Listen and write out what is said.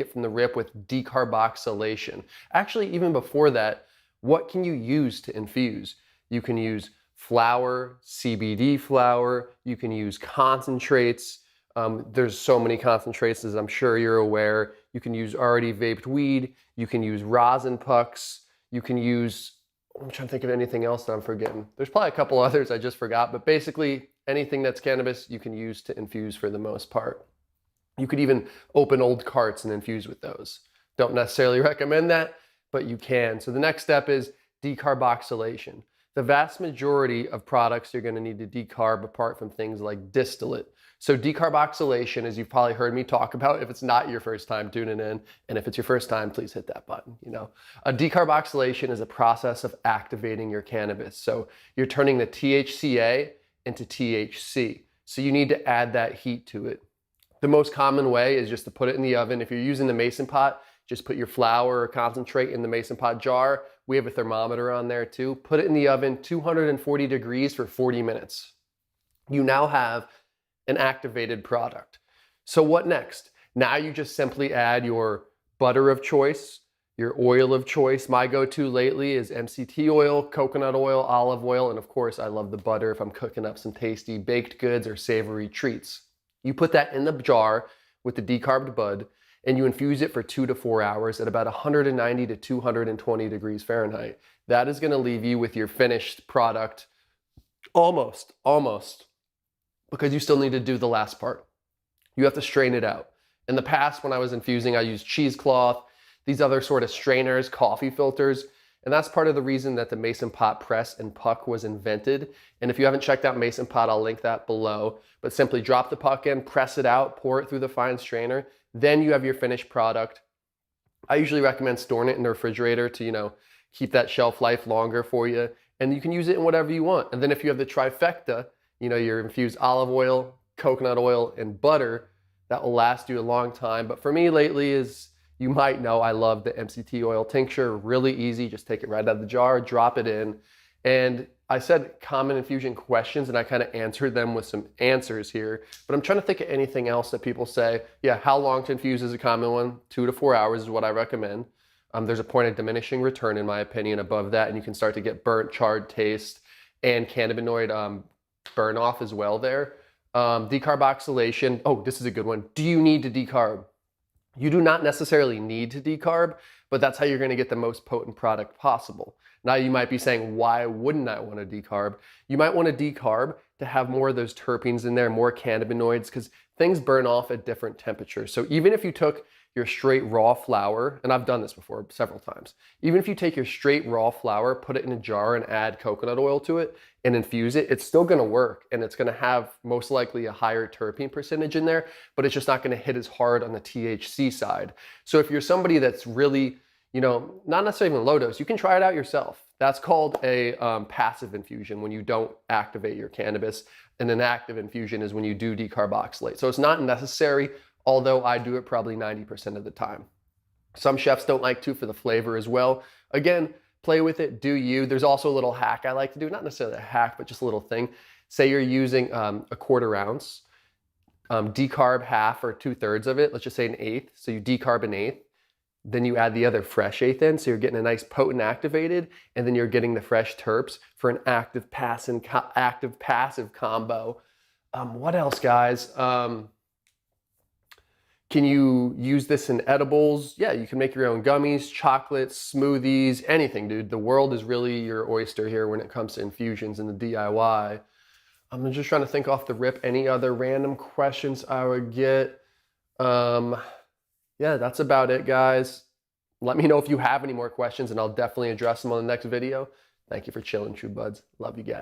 it from the rip with decarboxylation. Actually, even before that, what can you use to infuse? You can use flower, CBD flower, you can use concentrates. There's so many concentrates, as I'm sure you're aware. You can use already vaped weed, you can use rosin pucks, you can use, I'm trying to think of anything else that I'm forgetting. There's probably a couple others I just forgot, but basically anything that's cannabis you can use to infuse for the most part. You could even open old carts and infuse with those. Don't necessarily recommend that, but you can. So the next step is decarboxylation. The vast majority of products you're going to need to decarb apart from things like distillate. So decarboxylation, as you've probably heard me talk about, if it's not your first time tuning in, and if it's your first time, please hit that button. A decarboxylation is a process of activating your cannabis. So you're turning the THCA into THC. So you need to add that heat to it. The most common way is just to put it in the oven. If you're using the mason pot, just put your flour or concentrate in the mason pot jar. We have a thermometer on there too. Put it in the oven, 240 degrees for 40 minutes. You now have an activated product. So what next? Now you just simply add your butter of choice, your oil of choice. My go-to lately is MCT oil, coconut oil, olive oil, and of course I love the butter if I'm cooking up some tasty baked goods or savory treats. You put that in the jar with the decarbed bud and you infuse it for 2 to 4 hours at about 190 to 220 degrees Fahrenheit. That is going to leave you with your finished product almost, because you still need to do the last part. You have to strain it out. In the past, when I was infusing, I used cheesecloth, these other sort of strainers, coffee filters, and that's part of the reason that the Mason Pot press and puck was invented. And if you haven't checked out Mason Pot, I'll link that below. But simply drop the puck in, press it out, pour it through the fine strainer, then you have your finished product. I usually recommend storing it in the refrigerator to, keep that shelf life longer for you. And you can use it in whatever you want. And then if you have the trifecta, your infused olive oil, coconut oil, and butter, that will last you a long time. But for me lately, as you might know, I love the MCT oil tincture. Really easy, just take it right out of the jar, drop it in. And I said common infusion questions, and I kind of answered them with some answers here. But I'm trying to think of anything else that people say. Yeah, how long to infuse is a common one. 2 to 4 hours is what I recommend. There's a point of diminishing return, in my opinion, above that, and you can start to get burnt, charred taste and cannabinoid burn off as well there. Decarboxylation. Oh, this is a good one. Do you need to decarb? You do not necessarily need to decarb, but that's how you're going to get the most potent product possible. Now you might be saying, why wouldn't I want to decarb? You might want to decarb to have more of those terpenes in there, more cannabinoids, because things burn off at different temperatures. So even if you took your straight raw flour, and I've done this before several times, even if you take your straight raw flour, put it in a jar and add coconut oil to it and infuse it, it's still going to work, and it's going to have most likely a higher terpene percentage in there, but it's just not going to hit as hard on the THC side. So if you're somebody that's really, not necessarily even low dose, you can try it out yourself. That's called a passive infusion, when you don't activate your cannabis, and an active infusion is when you do decarboxylate. So it's not necessary, although I do it probably 90% of the time. Some chefs don't like to for the flavor as well. Again, play with it, do you. There's also a little hack I like to do, not necessarily a hack, but just a little thing. Say you're using a 1/4 ounce, decarb half or 2/3 of it, let's just say an eighth. So you decarb an eighth, then you add the other fresh eighth in. So you're getting a nice potent activated, and then you're getting the fresh terps for an active passive combo. What else, guys? Can you use this in edibles? Yeah, you can make your own gummies, chocolates, smoothies, anything, dude. The world is really your oyster here when it comes to infusions and the DIY. I'm just trying to think off the rip any other random questions I would get. Yeah, that's about it, guys. Let me know if you have any more questions, and I'll definitely address them on the next video. Thank you for chilling, True Buds. Love you guys.